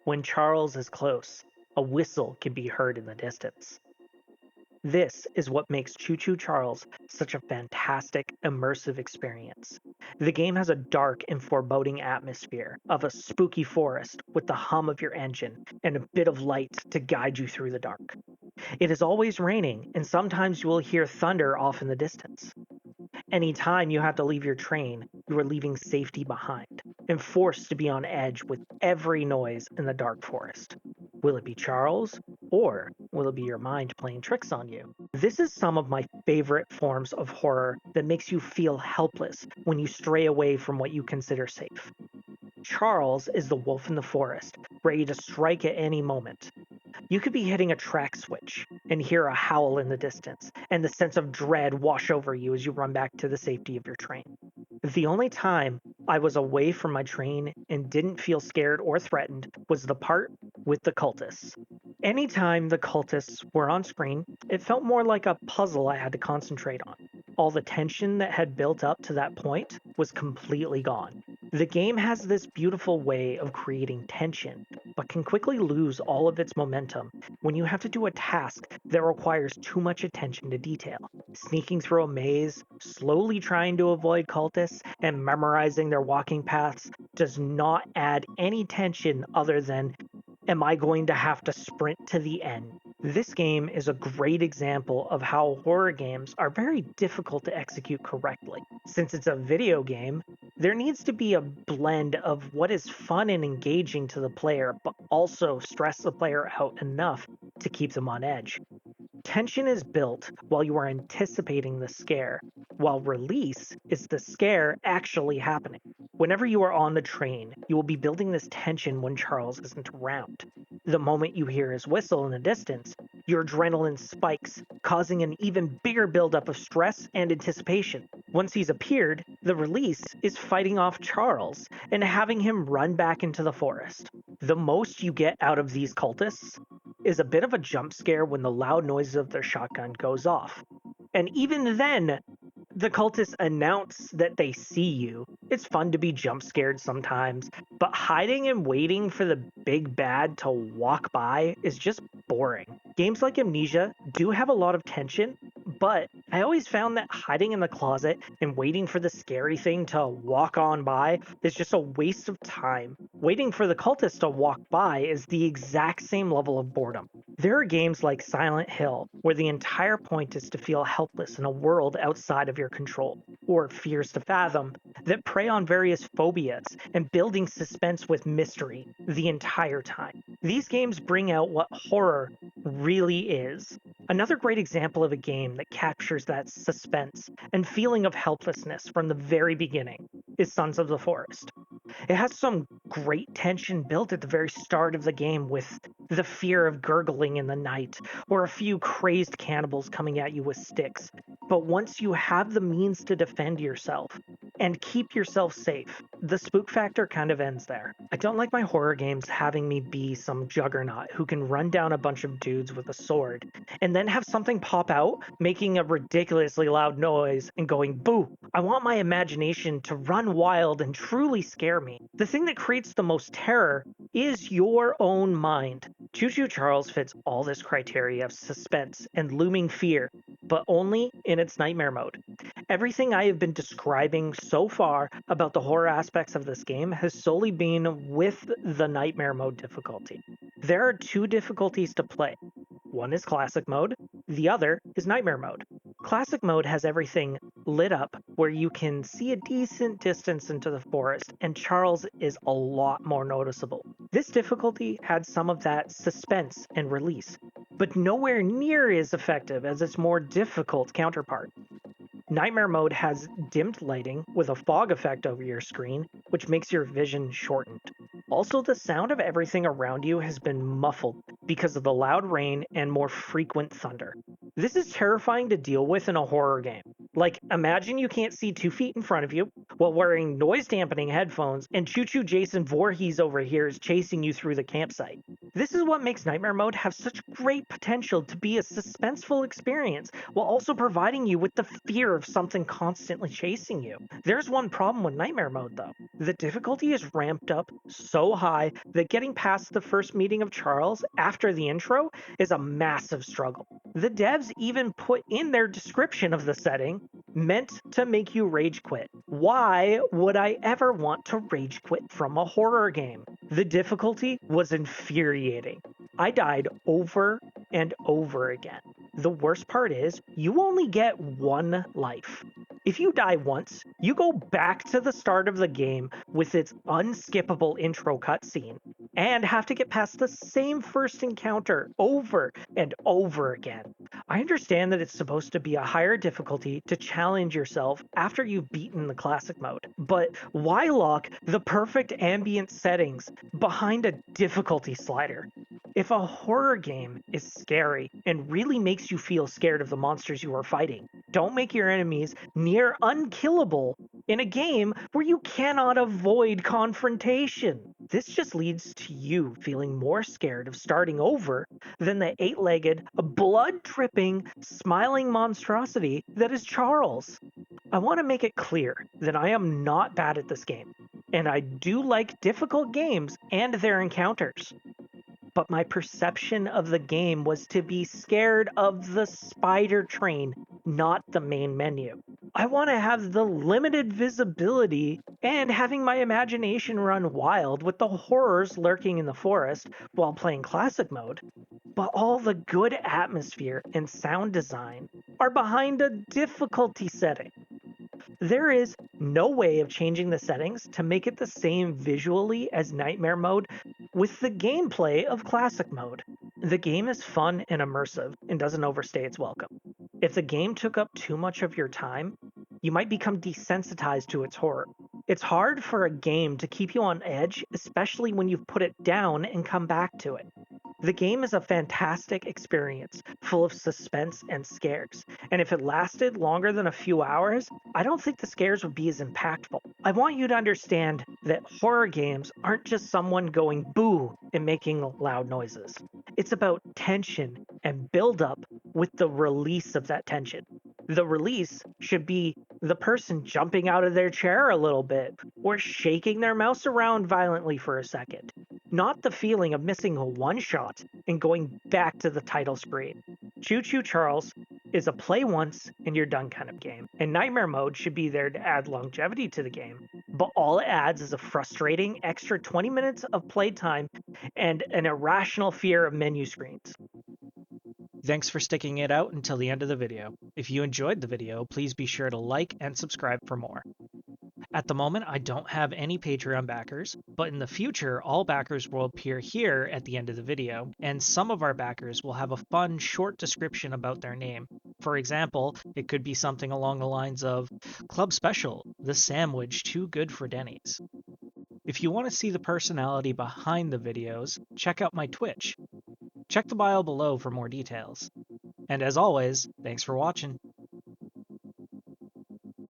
When Charles is close, a whistle can be heard in the distance. This is what makes Choo Choo Charles such a fantastic, immersive experience. The game has a dark and foreboding atmosphere of a spooky forest with the hum of your engine and a bit of light to guide you through the dark. It is always raining, and sometimes you will hear thunder off in the distance. Anytime you have to leave your train, you are leaving safety behind and forced to be on edge with every noise in the dark forest. Will it be Charles, or will it be your mind playing tricks on you? This is some of my favorite forms of horror that makes you feel helpless when you stray away from what you consider safe. Charles is the wolf in the forest, ready to strike at any moment. You could be hitting a track switch and hear a howl in the distance, and the sense of dread wash over you as you run back to the safety of your train. The only time I was away from my train and didn't feel scared or threatened was the part with the cultists. Anytime the cultists were on screen, it felt more like a puzzle I had to concentrate on. All the tension that had built up to that point was completely gone. The game has this beautiful way of creating tension, but can quickly lose all of its momentum when you have to do a task that requires too much attention to detail. Sneaking through a maze, slowly trying to avoid cultists, and memorizing their walking paths does not add any tension other than, am I going to have to sprint to the end? This game is a great example of how horror games are very difficult to execute correctly. Since it's a video game, there needs to be a blend of what is fun and engaging to the player, but also stress the player out enough to keep them on edge. Tension is built while you are anticipating the scare, while release is the scare actually happening. Whenever you are on the train, you will be building this tension when Charles isn't around. The moment you hear his whistle in the distance, your adrenaline spikes, causing an even bigger buildup of stress and anticipation. Once he's appeared, the release is fighting off Charles and having him run back into the forest. The most you get out of these cultists is a bit of a jump scare when the loud noises of their shotgun goes off. And even then, the cultists announce that they see you. It's fun to be jump scared sometimes, but hiding and waiting for the big bad to walk by is just boring. Games like Amnesia do have a lot of tension, but I always found that hiding in the closet and waiting for the scary thing to walk on by is just a waste of time. Waiting for the cultist to walk by is the exact same level of boredom. There are games like Silent Hill, where the entire point is to feel helpless in a world outside of your control, or Fears to Fathom, that prey on various phobias and building suspense with mystery the entire time. These games bring out what horror really is. Another great example of a game that captures that suspense and feeling of helplessness from the very beginning is Sons of the Forest. It has some great tension built at the very start of the game with the fear of gurgling in the night or a few crazed cannibals coming at you with sticks. But once you have the means to defend yourself and keep yourself safe, the spook factor kind of ends there. I don't like my horror games having me be some juggernaut who can run down a bunch of dudes with a sword and then have something pop out making a ridiculously loud noise and going boo. I want my imagination to run wild and truly scare me. The thing that creates the most terror is your own mind. Choo Choo Charles fits all this criteria of suspense and looming fear, but only in its nightmare mode. Everything I have been describing so far about the horror aspects of this game has solely been with the nightmare mode difficulty. There are two difficulties to play. One is classic mode, the other is nightmare mode. Classic mode has everything lit up where you can see a decent distance into the forest, and Charles is a lot more noticeable. This difficulty had some of that suspense and release, but nowhere near as effective as its more difficult counterpart. Nightmare mode has dimmed lighting with a fog effect over your screen, which makes your vision shortened. Also, the sound of everything around you has been muffled because of the loud rain and more frequent thunder. This is terrifying to deal with in a horror game. Like, imagine you can't see 2 feet in front of you, while wearing noise-dampening headphones, and Choo Choo Jason Voorhees over here is chasing you through the campsite. This is what makes Nightmare Mode have such great potential to be a suspenseful experience, while also providing you with the fear of something constantly chasing you. There's one problem with Nightmare Mode, though. The difficulty is ramped up so high that getting past the first meeting of Charles after the intro is a massive struggle. The devs even put in their description of the setting, meant to make you rage quit. Why would I ever want to rage quit from a horror game? The difficulty was infuriating. I died over and over again. The worst part is, you only get one life. If you die once, you go back to the start of the game with its unskippable intro cutscene and have to get past the same first encounter over and over again. I understand that it's supposed to be a higher difficulty to challenge yourself after you've beaten the classic mode, but why lock the perfect ambient settings behind a difficulty slider? If a horror game is scary and really makes you feel scared of the monsters you are fighting, don't make your enemies near unkillable in a game where you cannot avoid confrontation. This just leads to you feeling more scared of starting over than the eight-legged, blood-dripping, smiling monstrosity that is Charles. I want to make it clear that I am not bad at this game, and I do like difficult games and their encounters. But my perception of the game was to be scared of the spider train, not the main menu. I want to have the limited visibility and having my imagination run wild with the horrors lurking in the forest while playing classic mode. But all the good atmosphere and sound design are behind a difficulty setting. There is no way of changing the settings to make it the same visually as Nightmare Mode with the gameplay of Classic Mode. The game is fun and immersive and doesn't overstay its welcome. If the game took up too much of your time, you might become desensitized to its horror. It's hard for a game to keep you on edge, especially when you've put it down and come back to it. The game is a fantastic experience, full of suspense and scares, and if it lasted longer than a few hours, I don't think the scares would be as impactful. I want you to understand that horror games aren't just someone going boo and making loud noises. It's about tension and build-up with the release of that tension. The release should be the person jumping out of their chair a little bit or shaking their mouse around violently for a second, not the feeling of missing a one-shot and going back to the title screen. Choo Choo Charles is a play once and you're done kind of game, and Nightmare Mode should be there to add longevity to the game, but all it adds is a frustrating extra 20 minutes of playtime and an irrational fear of menu screens. Thanks for sticking it out until the end of the video. If you enjoyed the video, please be sure to like and subscribe for more. At the moment, I don't have any Patreon backers, but in the future, all backers will appear here at the end of the video, and some of our backers will have a fun, short description about their name. For example, it could be something along the lines of, Clubspecial, the sandwich too good for Denny's. If you want to see the personality behind the videos, check out my Twitch. Check the bio below for more details. And as always, thanks for watching.